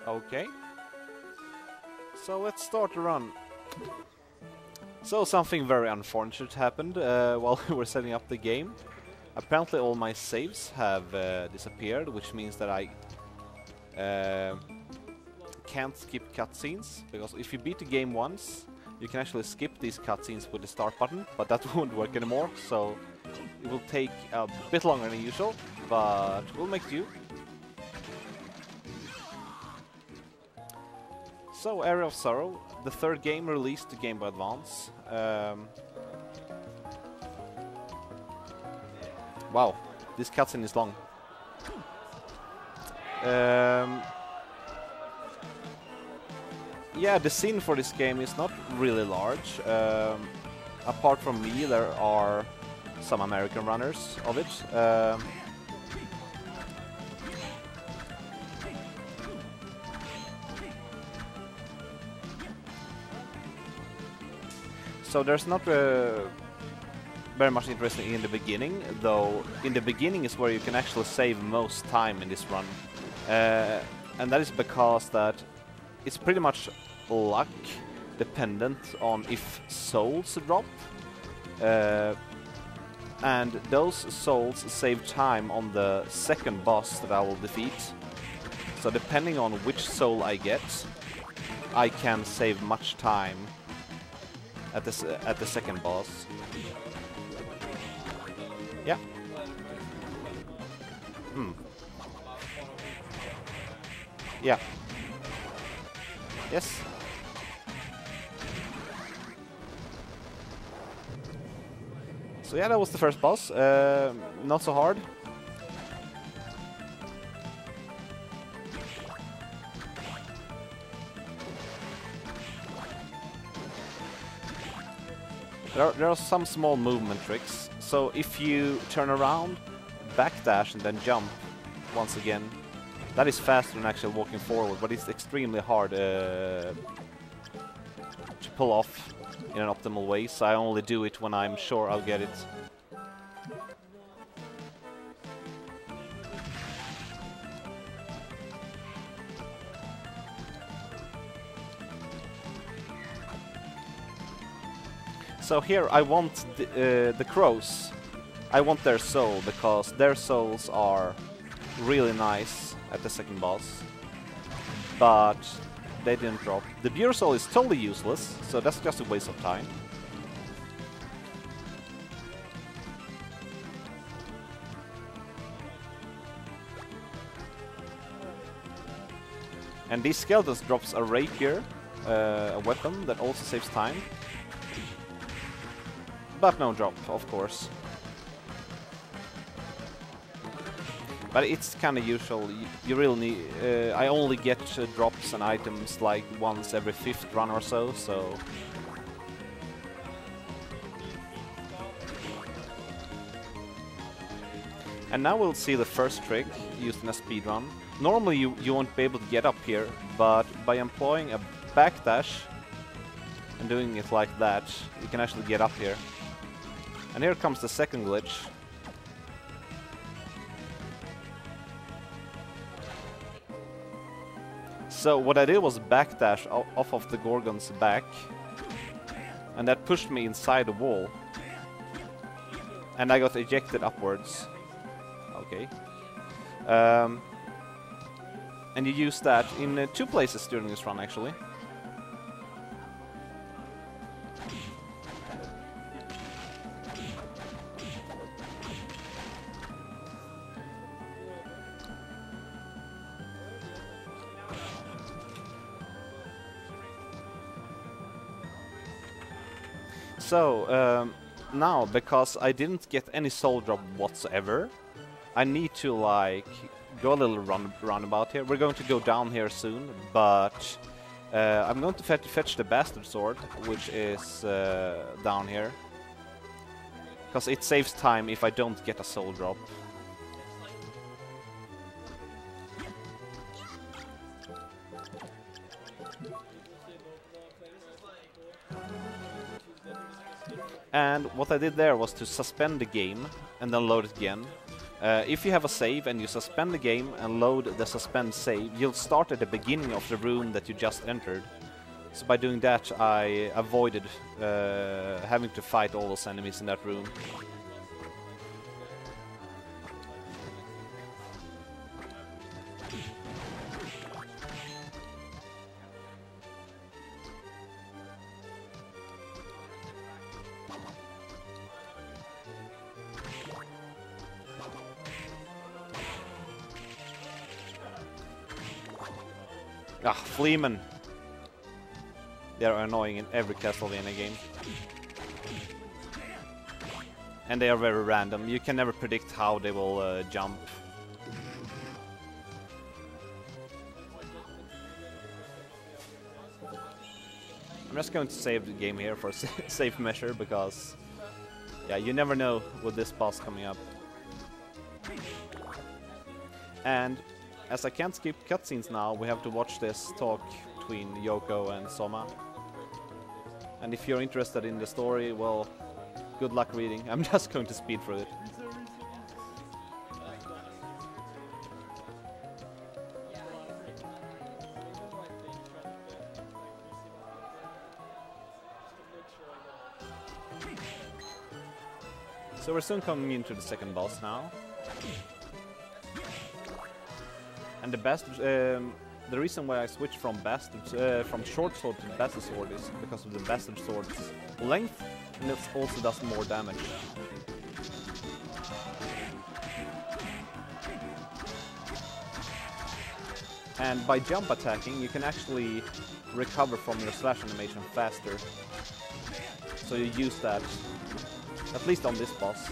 Okay. So let's start the run. So something very unfortunate happened while we were setting up the game. Apparently all my saves have disappeared, which means that I can't skip cutscenes, because if you beat the game once, you can actually skip these cutscenes with the start button, but that won't work anymore, so it will take a bit longer than usual, but we'll make do. So, Aria of Sorrow, the third game released to Game Boy Advance. Wow, this cutscene is long. Yeah, the scene for this game is not really large. Apart from me, there are some American runners of it. So there's not very much interesting in the beginning, though in the beginning is where you can actually save most time in this run. And that is because that it's pretty much luck dependent on if souls drop. And those souls save time on the second boss that I will defeat. So depending on which soul I get, I can save much time at the second boss. Yeah. Yeah. Yes. So yeah, that was the first boss. Not so hard. There are some small movement tricks. So if you turn around, backdash and then jump once again, that is faster than actually walking forward, but it's extremely hard to pull off in an optimal way, so I only do it when I'm sure I'll get it. So here I want the crows. I want their soul, because their souls are really nice at the second boss, but they didn't drop. The Beer Soul is totally useless, so that's just a waste of time. And these skeletons drops a rapier, a weapon that also saves time. But no drop, of course. But it's kind of usual. You really need. I only get drops and items like once every 5th run or so. And now we'll see the first trick used in a speedrun. Normally you won't be able to get up here, but by employing a backdash and doing it like that, you can actually get up here. And here comes the second glitch. So what I did was backdash off of the Gorgon's back, and that pushed me inside the wall, and I got ejected upwards. Okay. And you use that in 2 places during this run, actually. So, now, because I didn't get any soul drop whatsoever, I need to, like, go a little roundabout here. We're going to go down here soon, but I'm going to fetch the Bastard Sword, which is down here. Because it saves time if I don't get a soul drop. And what I did there was to suspend the game and then load it again. If you have a save and you suspend the game and load the suspend save, you'll start at the beginning of the room that you just entered. So by doing that, I avoided having to fight all those enemies in that room. Ah, Fleamen. They are annoying in every Castlevania game. And they are very random. You can never predict how they will jump. I'm just going to save the game here for safe measure because, yeah, you never know with this boss coming up. And as I can't skip cutscenes now, we have to watch this talk between Yoko and Soma. And if you're interested in the story, well, good luck reading. I'm just going to speed through it. So we're soon coming into the second boss now. And the reason why I switched from short sword to bastard sword is because of the bastard sword's length, and it also does more damage. And by jump attacking, you can actually recover from your slash animation faster. So you use that, at least on this boss.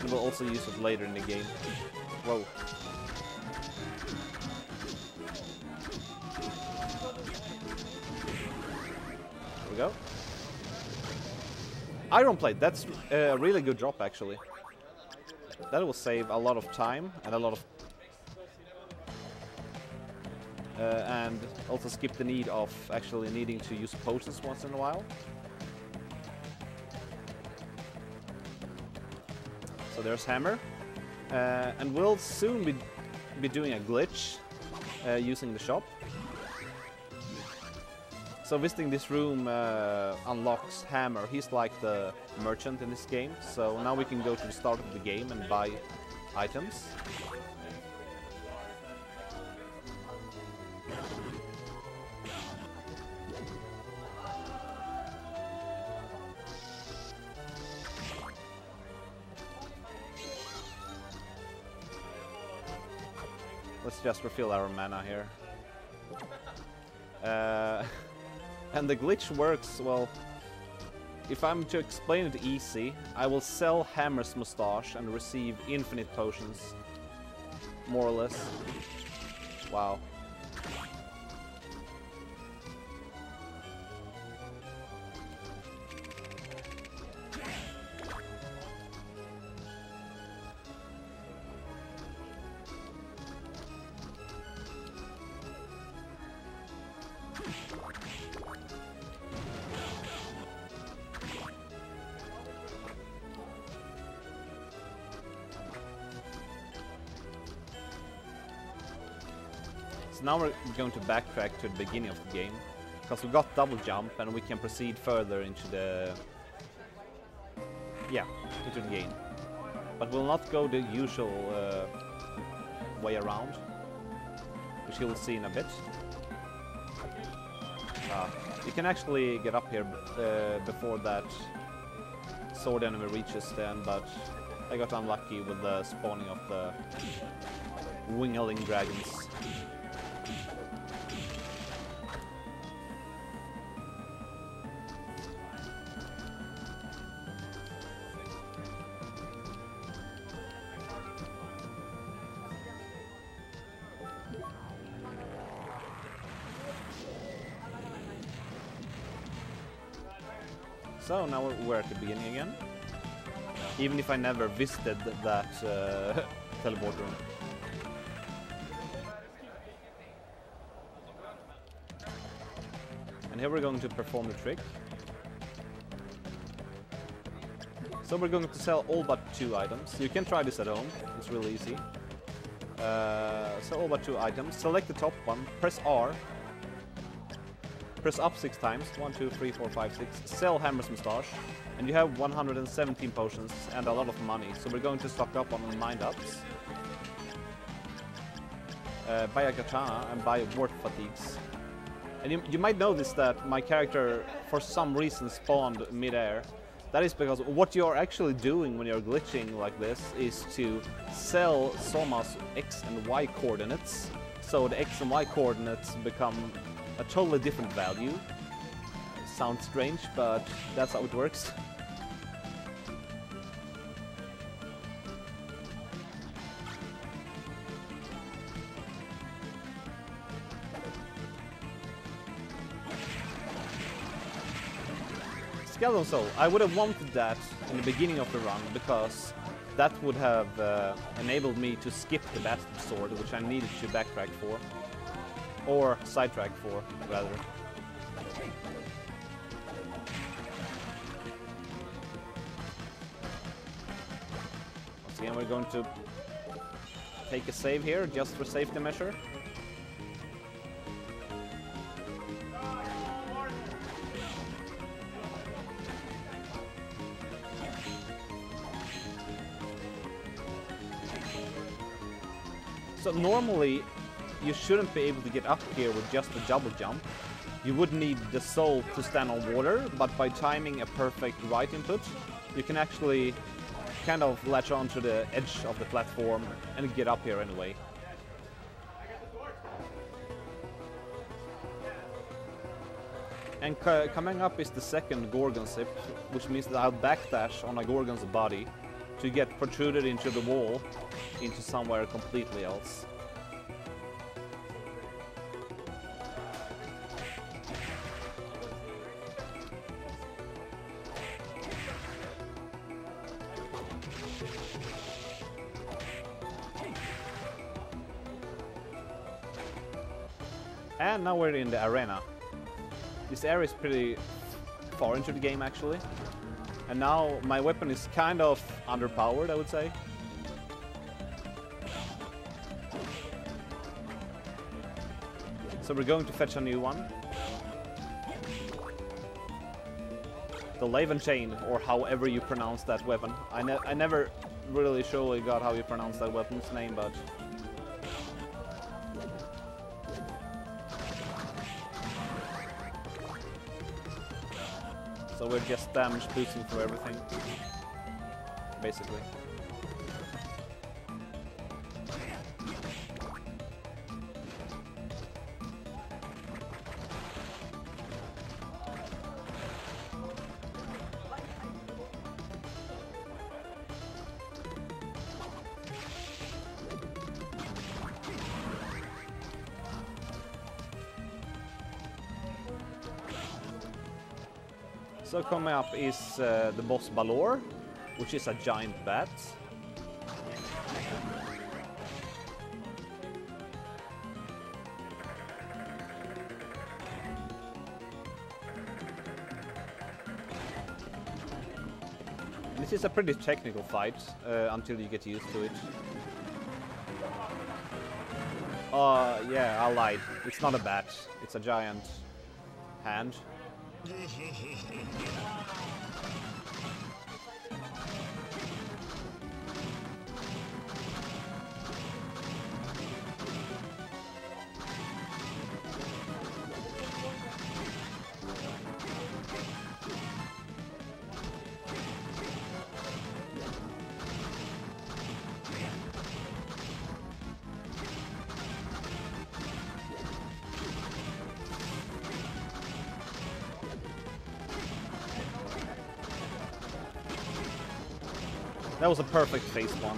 And we'll also use it later in the game. Whoa. There we go. Iron Plate, that's a really good drop actually. That will save a lot of time and a lot of... and also skip the need of actually needing to use potions once in a while. So there's Hammer. And we'll soon be doing a glitch using the shop. So visiting this room unlocks Hammer. He's like the merchant in this game. So now we can go to the start of the game and buy items. Let's just refill our mana here. And the glitch works, well, if I'm to explain it easy, I will sell Hammer's mustache and receive infinite potions. More or less. Wow. So now we're going to backtrack to the beginning of the game, because we got double jump and we can proceed further into the... yeah, into the game. But we'll not go the usual way around, which you'll see in a bit. You can actually get up here before that sword enemy reaches the end, but I got unlucky with the spawning of the wingling dragons. So now we're at the beginning again, even if I never visited that teleport room. And here we're going to perform the trick. So we're going to sell all but 2 items. You can try this at home, it's really easy. Sell all but 2 items. Select the top one, press R. Press up 6 times. 1, 2, 3, 4, 5, 6. Sell Hammer's Moustache. And you have 117 potions and a lot of money. So we're going to stock up on mind ups. Buy a katana and buy warp fatigues. And you might notice that my character for some reason spawned mid-air. That is because what you're actually doing when you're glitching like this is to sell Soma's X and Y coordinates. So the X and Y coordinates become a totally different value. Sounds strange, but that's how it works. Skeleton Soul. I would have wanted that in the beginning of the run because that would have enabled me to skip the Bastard Sword, which I needed to backtrack for. Or sidetrack for, rather. Once again, we're going to take a save here, just for safety measure. So normally, you shouldn't be able to get up here with just a double jump. You would need the soul to stand on water, but by timing a perfect right input, you can actually kind of latch onto the edge of the platform and get up here anyway. And coming up is the second Gorgon Sip, which means that I'll backdash on a Gorgon's body to get protruded into the wall, into somewhere completely else. And now we're in the arena. This area is pretty far into the game actually. And now my weapon is kind of underpowered, I would say. So we're going to fetch a new one. The Laven Chain, or however you pronounce that weapon. I never really surely got how you pronounce that weapon's name, but... So we're just damage boosting for everything, basically. So coming up is the boss Balor, which is a giant bat. This is a pretty technical fight until you get used to it. Yeah, I lied. It's not a bat, it's a giant hand. That was a perfect face one.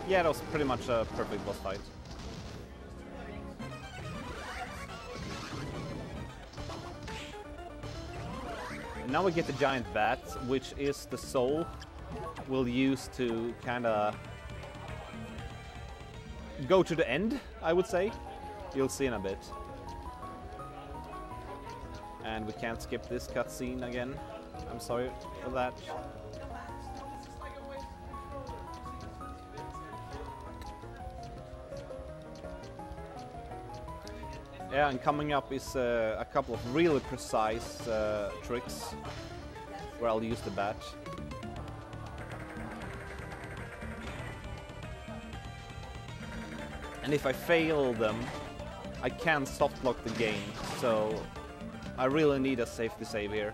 Yeah, that was pretty much a perfect boss fight. And now we get the giant bat, which is the soul we'll use to kinda go to the end, I would say. You'll see in a bit. And we can't skip this cutscene again. I'm sorry for that. Yeah, and coming up is a couple of really precise tricks where I'll use the bat. And if I fail them, I can't soft lock the game, so I really need a safety save here.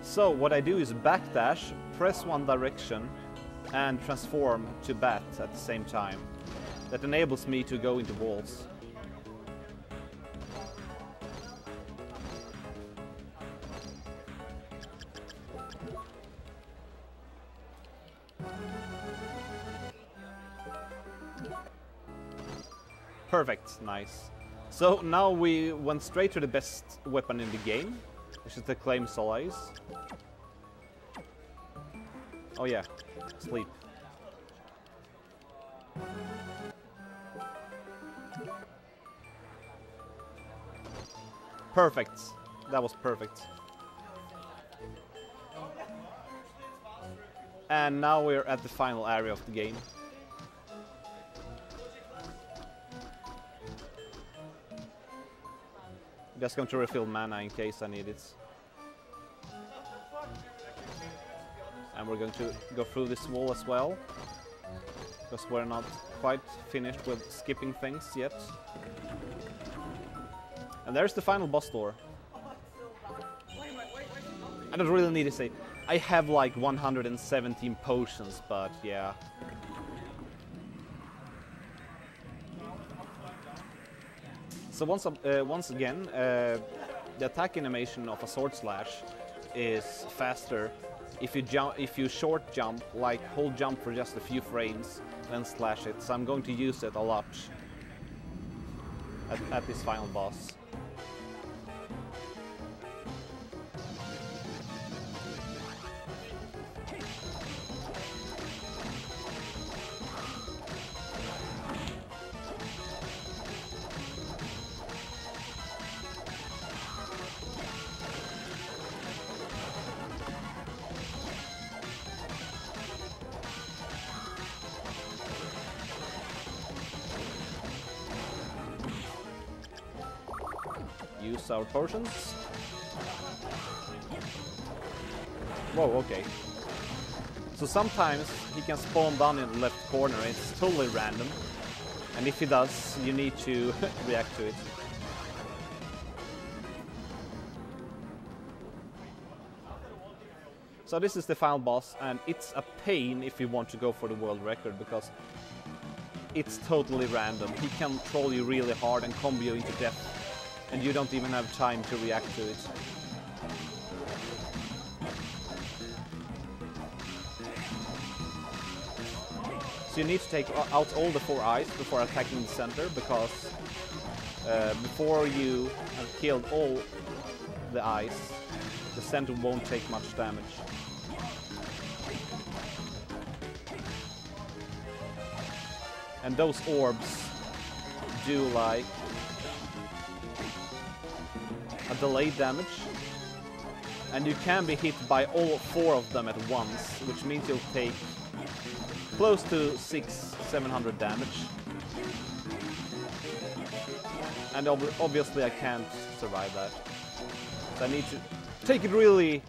So what I do is backdash, press one direction, and transform to bat at the same time. That enables me to go into walls. Perfect, nice. So now we went straight to the best weapon in the game, which is the Claim Solace. Oh yeah, sleep. Perfect. That was perfect. And now we're at the final area of the game. Just going to refill mana in case I need it. And we're going to go through this wall as well, because we're not quite finished with skipping things yet. And there's the final boss door. I don't really need to say, I have like 117 potions, but yeah. So once again, the attack animation of a sword slash is faster if you short jump, like hold jump for just a few frames, then slash it. So I'm going to use it a lot at this final boss. Use our potions. Whoa, okay. So sometimes he can spawn down in the left corner, it's totally random. And if he does, you need to react to it. So this is the final boss, and it's a pain if you want to go for the world record, because it's totally random. He can troll you really hard and combo you into death, and you don't even have time to react to it. So you need to take out all the 4 eyes before attacking the center, because before you have killed all the eyes, the center won't take much damage. And those orbs do like a delayed damage, and you can be hit by all 4 of them at once, which means you'll take close to 600-700 damage. And obviously I can't survive that, so I need to take it really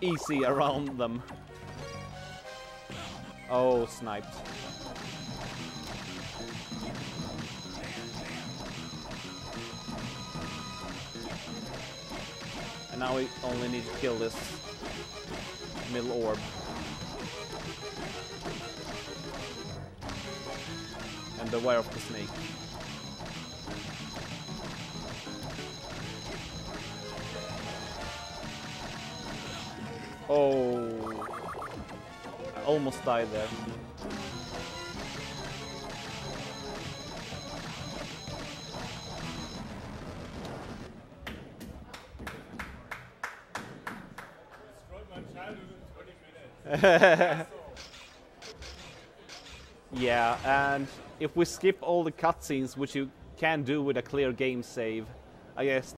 easy around them. Oh, sniped. And now we only need to kill this middle orb. And beware of the snake. Oh, I almost died there. Yeah, and if we skip all the cutscenes, which you can do with a clear game save, I guess